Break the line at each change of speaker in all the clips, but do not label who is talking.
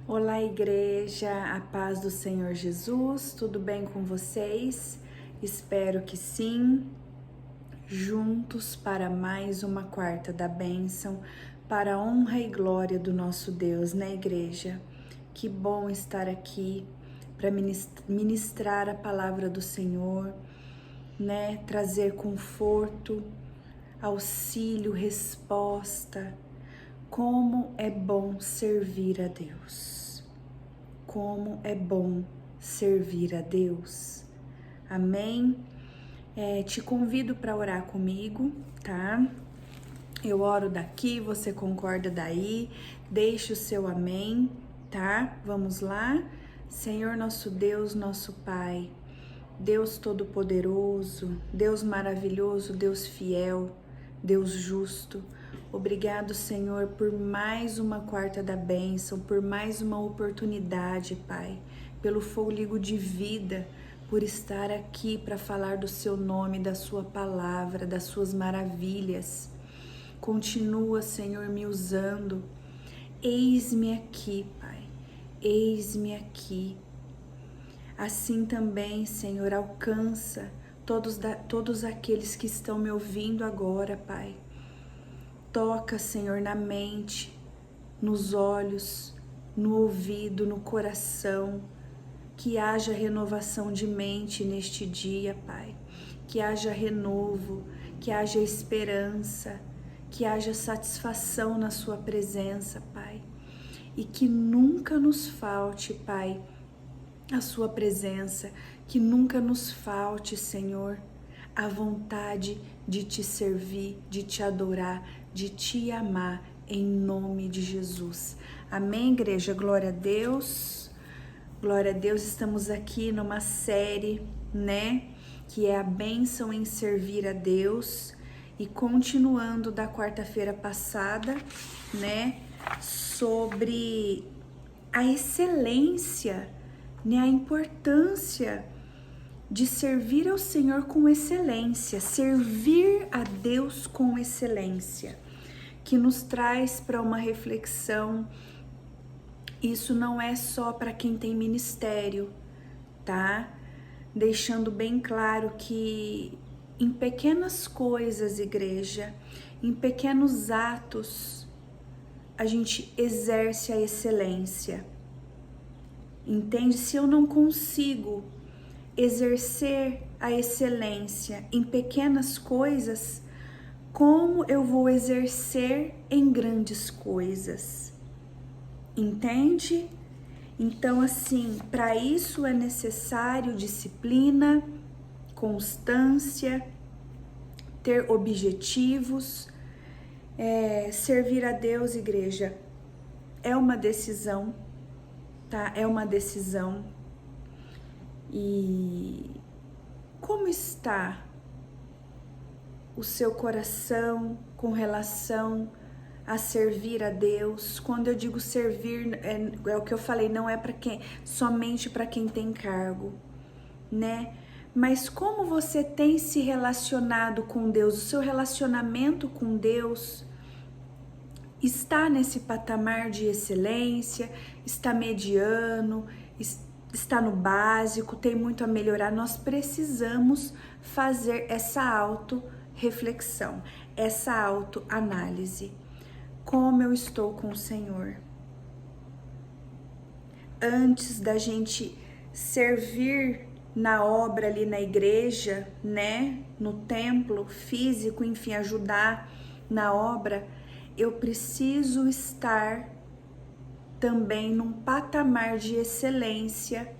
Olá, igreja, a paz do Senhor Jesus, tudo bem com vocês? Espero que sim. Juntos para mais uma quarta da bênção, para a honra e glória do nosso Deus, né, igreja? Que bom estar aqui para ministrar a palavra do Senhor, né? Trazer conforto, auxílio, resposta. Como é bom servir a Deus. Como é bom servir a Deus. Amém? Te convido para orar comigo, tá? Eu oro daqui, você concorda daí. Deixe o seu amém, tá? Vamos lá? Senhor nosso Deus, nosso Pai, Deus Todo-Poderoso, Deus maravilhoso, Deus fiel, Deus justo. Obrigado, Senhor, por mais uma quarta da bênção, por mais uma oportunidade, Pai, pelo fôlego de vida, por estar aqui para falar do seu nome, da sua palavra, das suas maravilhas. Continua, Senhor, me usando. Eis-me aqui, Pai, eis-me aqui. Assim também, Senhor, alcança todos aqueles que estão me ouvindo agora, Pai. Toca, Senhor, na mente, nos olhos, no ouvido, no coração. Que haja renovação de mente neste dia, Pai. Que haja renovo, que haja esperança, que haja satisfação na sua presença, Pai. E que nunca nos falte, Pai, a sua presença, que nunca nos falte, Senhor, a vontade de te servir, de te adorar, de te amar, em nome de Jesus. Amém, igreja? Glória a Deus. Glória a Deus, estamos aqui numa série, né, que é a bênção em servir a Deus, e continuando da quarta-feira passada, né, sobre a excelência, né, a importância de servir ao Senhor com excelência, servir a Deus com excelência, que nos traz para uma reflexão. Isso não é só para quem tem ministério, tá? Deixando bem claro que em pequenas coisas, igreja, em pequenos atos, a gente exerce a excelência. Entende? Se eu não consigo exercer a excelência em pequenas coisas, como eu vou exercer em grandes coisas? Entende? Então, assim, para isso é necessário disciplina, constância, ter objetivos. Servir a Deus, igreja, é uma decisão, tá? É uma decisão. E como está o seu coração com relação a servir a Deus? Quando eu digo servir, é o que eu falei, não é para quem, somente para quem tem cargo, né? Mas como você tem se relacionado com Deus? O seu relacionamento com Deus está nesse patamar de excelência? Está mediano? Está no básico? Tem muito a melhorar? Nós precisamos fazer essa auto-reflexão, essa autoanálise. Como eu estou com o Senhor? Antes da gente servir na obra ali na igreja, né, no templo físico, enfim, ajudar na obra, eu preciso estar também num patamar de excelência,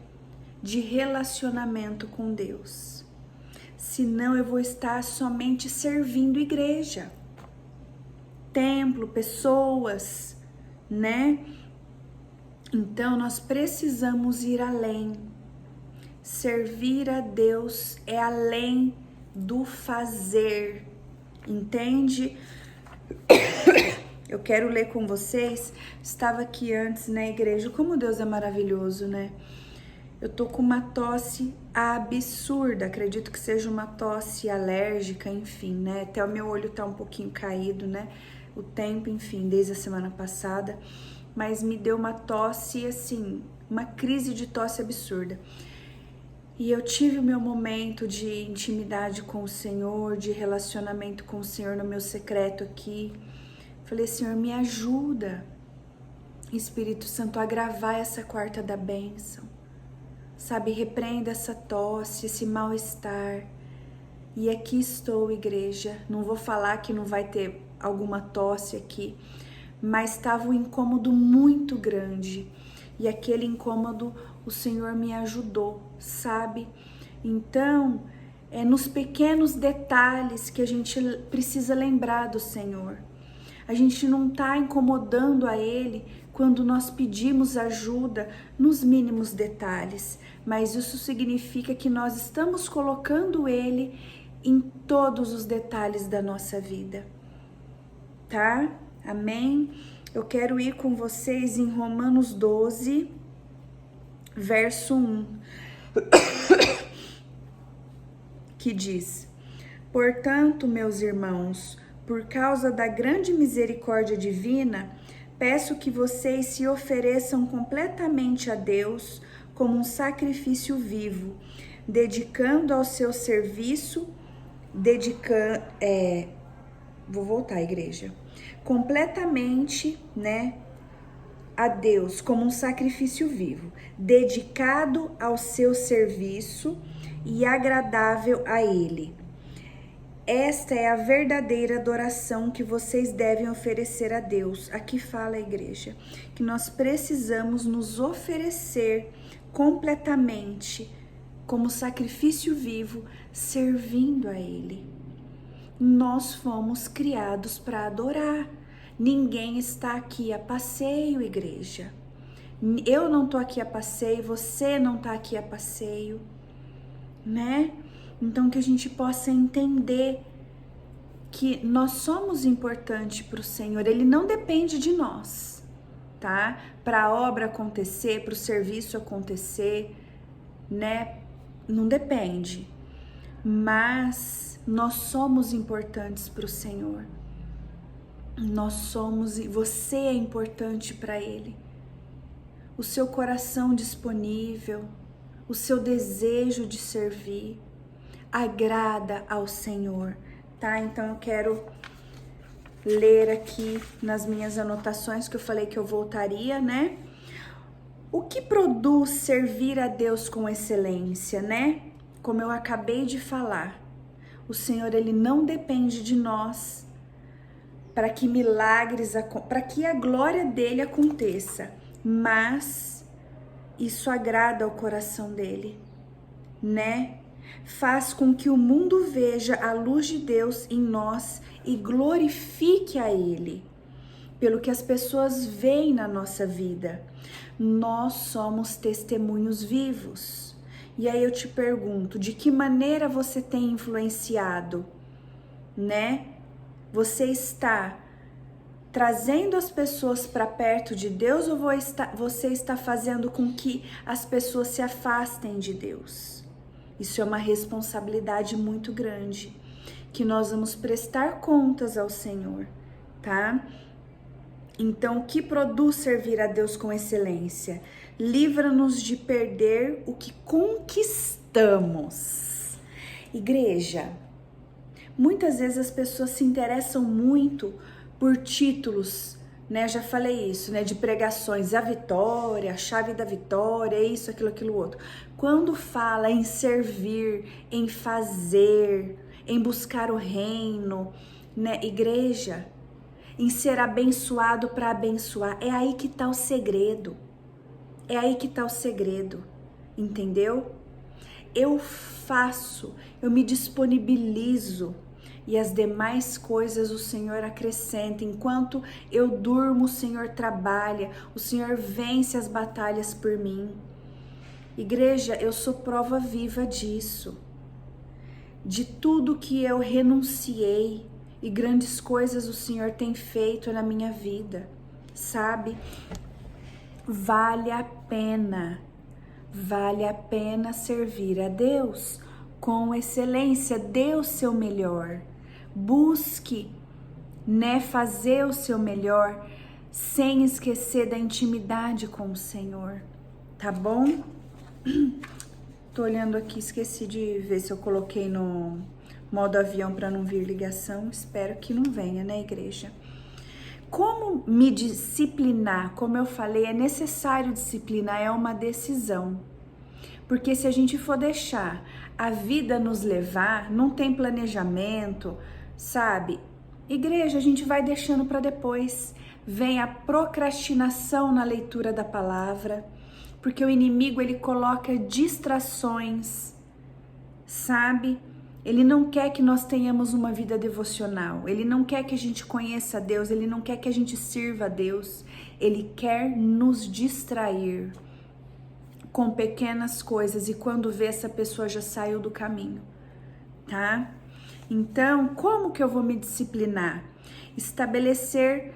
de relacionamento com Deus. Senão eu vou estar somente servindo igreja, templo, pessoas, né? Então nós precisamos ir além. Servir a Deus é além do fazer, entende? Eu quero ler com vocês, estava aqui antes na igreja, como Deus é maravilhoso, né? Eu tô com uma tosse absurda, acredito que seja uma tosse alérgica, enfim, né? Até o meu olho tá um pouquinho caído, né? O tempo, enfim, desde a semana passada. mas me deu uma tosse, assim, uma crise de tosse absurda. E eu tive o meu momento de intimidade com o Senhor, de relacionamento com o Senhor no meu secreto aqui. Falei, Senhor, me ajuda, Espírito Santo, a gravar essa quarta da bênção. Sabe, repreenda essa tosse, esse mal-estar. E aqui estou, igreja. Não vou falar que não vai ter alguma tosse aqui, mas estava um incômodo muito grande. E aquele incômodo, o Senhor me ajudou, sabe? Então, é nos pequenos detalhes que a gente precisa lembrar do Senhor. A gente não está incomodando a Ele quando nós pedimos ajuda nos mínimos detalhes, mas isso significa que nós estamos colocando Ele em todos os detalhes da nossa vida, tá? Amém? Eu quero ir com vocês em Romanos 12, verso 1, que diz: Portanto, meus irmãos, por causa da grande misericórdia divina, peço que vocês se ofereçam completamente a Deus como um sacrifício vivo, dedicando ao seu serviço, vou voltar, igreja, completamente, a Deus como um sacrifício vivo, dedicado ao seu serviço e agradável a Ele. Esta é a verdadeira adoração que vocês devem oferecer a Deus. Aqui fala a igreja que nós precisamos nos oferecer completamente como sacrifício vivo, servindo a Ele. Nós fomos criados para adorar. Ninguém está aqui a passeio, igreja. Eu não estou aqui a passeio, você não está aqui a passeio, Então que a gente possa entender que nós somos importantes para o Senhor. Ele não depende de nós, tá? Para a obra acontecer, para o serviço acontecer, Não depende. Mas nós somos importantes para o Senhor. Nós somos, e você é importante para Ele. O seu coração disponível, o seu desejo de servir, agrada ao Senhor, tá? Então eu quero ler aqui nas minhas anotações que eu falei que eu voltaria, O que produz servir a Deus com excelência, Como eu acabei de falar, o Senhor, Ele não depende de nós para que milagres, para que a glória dele aconteça, mas isso agrada ao coração dele, Faz com que o mundo veja a luz de Deus em nós e glorifique a Ele, pelo que as pessoas veem na nossa vida. Nós somos testemunhos vivos. E aí eu te pergunto, de que maneira você tem influenciado, Você está trazendo as pessoas para perto de Deus ou você está fazendo com que as pessoas se afastem de Deus? Isso é uma responsabilidade muito grande, que nós vamos prestar contas ao Senhor, tá? Então, o que produz servir a Deus com excelência? Livra-nos de perder o que conquistamos. Igreja, muitas vezes as pessoas se interessam muito por títulos, Já falei isso, de pregações, a vitória, a chave da vitória, isso, aquilo, outro. Quando fala em servir, em fazer, em buscar o reino, igreja, em ser abençoado para abençoar, é aí que está o segredo. É aí que está o segredo, entendeu? Eu faço, eu me disponibilizo e as demais coisas o Senhor acrescenta. Enquanto eu durmo, o Senhor trabalha, o Senhor vence as batalhas por mim. Igreja, eu sou prova viva disso, de tudo que eu renunciei e grandes coisas o Senhor tem feito na minha vida, sabe? Vale a pena servir a Deus com excelência, dê o seu melhor, busque, fazer o seu melhor, sem esquecer da intimidade com o Senhor, tá bom? Tô olhando aqui, esqueci de ver se eu coloquei no modo avião para não vir ligação. Espero que não venha, né, igreja? Como me disciplinar? Como eu falei, é necessário disciplinar, é uma decisão. Porque se a gente for deixar a vida nos levar, não tem planejamento, sabe? Igreja, a gente vai deixando para depois. Vem a procrastinação na leitura da palavra, porque o inimigo ele coloca distrações, sabe? Ele não quer que nós tenhamos uma vida devocional, ele não quer que a gente conheça a Deus, ele não quer que a gente sirva a Deus, ele quer nos distrair com pequenas coisas e quando vê, essa pessoa já saiu do caminho, tá? Então, como que eu vou me disciplinar? Estabelecer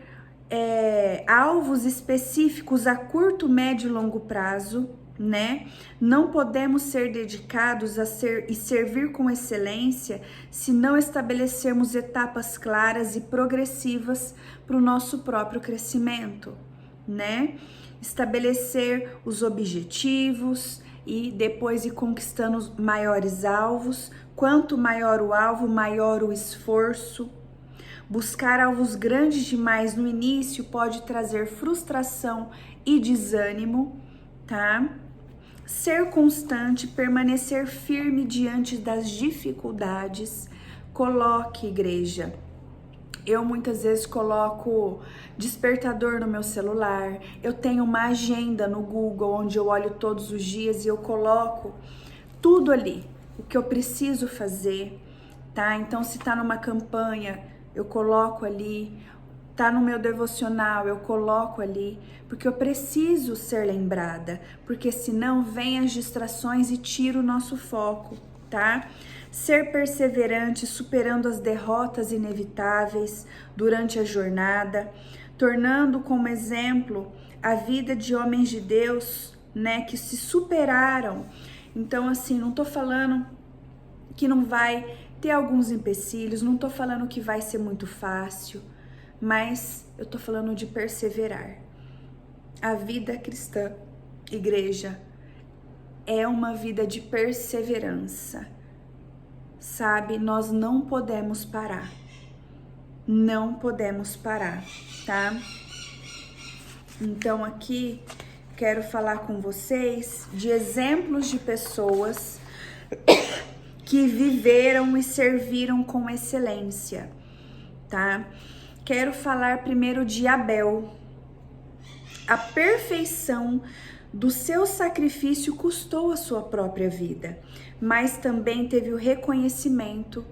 alvos específicos a curto, médio e longo prazo, né? Não podemos ser dedicados a servir com excelência se não estabelecermos etapas claras e progressivas para o nosso próprio crescimento, né? Estabelecer os objetivos e depois ir conquistando maiores alvos. Quanto maior o alvo, maior o esforço. Buscar alvos grandes demais no início pode trazer frustração e desânimo, tá? Ser constante, permanecer firme diante das dificuldades. Coloque, igreja. Eu muitas vezes coloco despertador no meu celular, eu tenho uma agenda no Google onde eu olho todos os dias e eu coloco tudo ali, o que eu preciso fazer, tá? Então se tá numa campanha, eu coloco ali, tá no meu devocional, eu coloco ali, porque eu preciso ser lembrada, porque senão vem as distrações e tira o nosso foco, tá? Ser perseverante, superando as derrotas inevitáveis durante a jornada, tornando como exemplo a vida de homens de Deus, né, que se superaram. Então, assim, não tô falando que não vai ter alguns empecilhos, não tô falando que vai ser muito fácil, mas eu tô falando de perseverar. A vida cristã, igreja, é uma vida de perseverança. Sabe, nós não podemos parar. Não podemos parar, tá? Então aqui quero falar com vocês de exemplos de pessoas que viveram e serviram com excelência, tá? Quero falar primeiro de Abel. A perfeição do seu sacrifício custou a sua própria vida, mas também teve o reconhecimento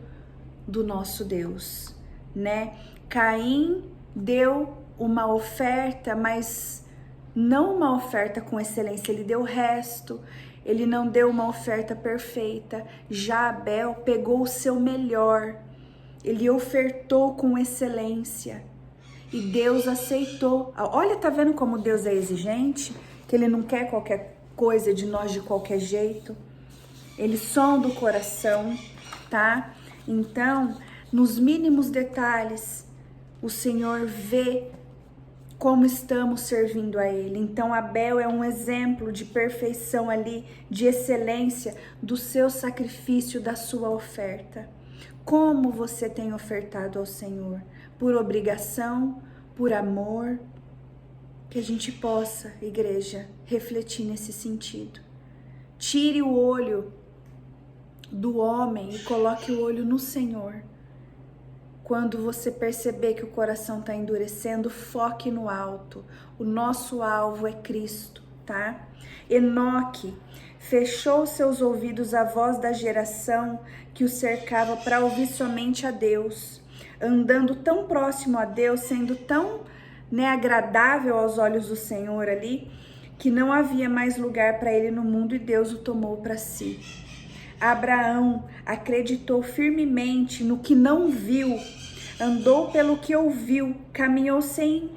do nosso Deus, né? Caim deu uma oferta, mas não uma oferta com excelência, ele deu o resto, ele não deu uma oferta perfeita. Já Abel pegou o seu melhor, ele ofertou com excelência e Deus aceitou. Olha, tá vendo como Deus é exigente? Que ele não quer qualquer coisa de nós de qualquer jeito. Ele sonda o coração, tá? Então, nos mínimos detalhes, o Senhor vê como estamos servindo a Ele. Então, Abel é um exemplo de perfeição ali, de excelência do seu sacrifício, da sua oferta. Como você tem ofertado ao Senhor? Por obrigação, por amor? Que a gente possa, igreja, refletir nesse sentido. Tire o olho do homem e coloque o olho no Senhor. Quando você perceber que o coração está endurecendo, foque no alto. O nosso alvo é Cristo, tá? Enoque fechou seus ouvidos à voz da geração que o cercava para ouvir somente a Deus. Andando tão próximo a Deus, sendo tão agradável aos olhos do Senhor ali, que não havia mais lugar para ele no mundo e Deus o tomou para si. Abraão acreditou firmemente no que não viu, andou pelo que ouviu, caminhou sem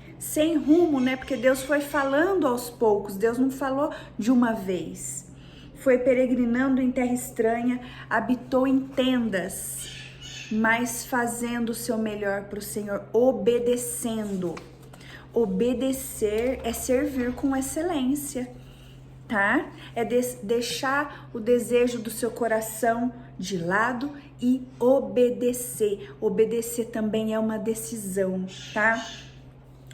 rumo, né? Porque Deus foi falando aos poucos, Deus não falou de uma vez. Foi peregrinando em terra estranha, habitou em tendas, mas fazendo o seu melhor para o Senhor, obedecendo. Obedecer é servir com excelência, tá? É deixar o desejo do seu coração de lado e obedecer. Obedecer também é uma decisão, tá?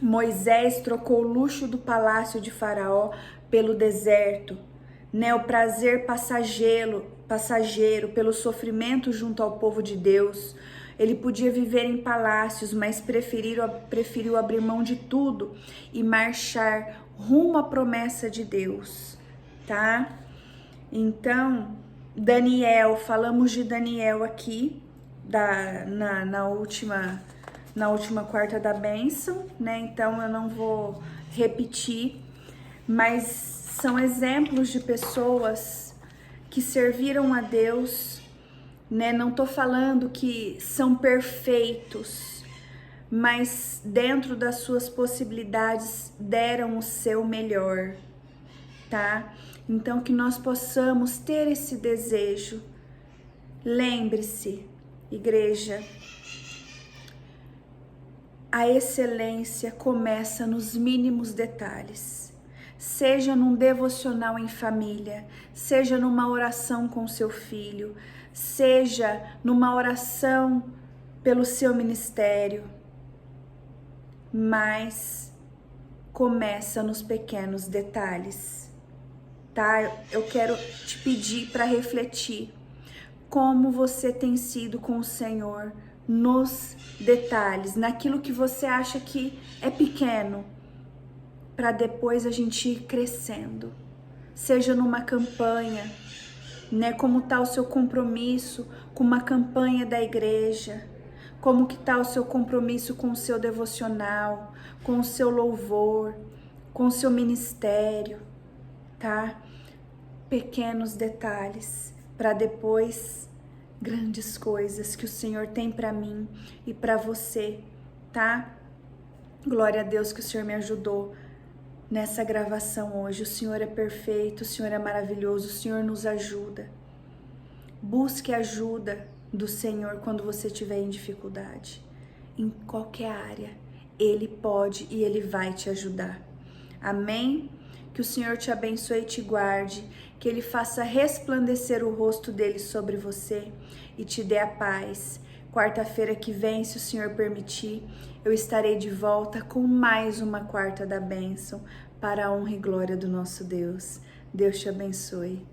Moisés trocou o luxo do palácio de Faraó pelo deserto, né? O prazer passageiro pelo sofrimento junto ao povo de Deus. Ele podia viver em palácios, mas preferiu abrir mão de tudo e marchar rumo à promessa de Deus, tá? Então, Daniel, falamos de Daniel aqui na última quarta da bênção, né? Então eu não vou repetir, mas são exemplos de pessoas que serviram a Deus, né? Não tô falando que são perfeitos, mas dentro das suas possibilidades deram o seu melhor, tá? Então que nós possamos ter esse desejo. Lembre-se, igreja, a excelência começa nos mínimos detalhes. Seja num devocional em família, seja numa oração com seu filho, seja numa oração pelo seu ministério, mas começa nos pequenos detalhes, tá? Eu quero te pedir para refletir como você tem sido com o Senhor nos detalhes, naquilo que você acha que é pequeno, para depois a gente ir crescendo. Seja numa campanha, né? Como está o seu compromisso com uma campanha da igreja? Como que está o seu compromisso com o seu devocional, com o seu louvor, com o seu ministério, tá? Pequenos detalhes, para depois grandes coisas que o Senhor tem para mim e para você, tá? Glória a Deus que o Senhor me ajudou nessa gravação hoje. O Senhor é perfeito, o Senhor é maravilhoso, o Senhor nos ajuda. Busque ajuda do Senhor quando você estiver em dificuldade. Em qualquer área, Ele pode e Ele vai te ajudar. Amém? Que o Senhor te abençoe e te guarde, que Ele faça resplandecer o rosto dele sobre você e te dê a paz. Quarta-feira que vem, se o Senhor permitir, eu estarei de volta com mais uma quarta da bênção para a honra e glória do nosso Deus. Deus te abençoe.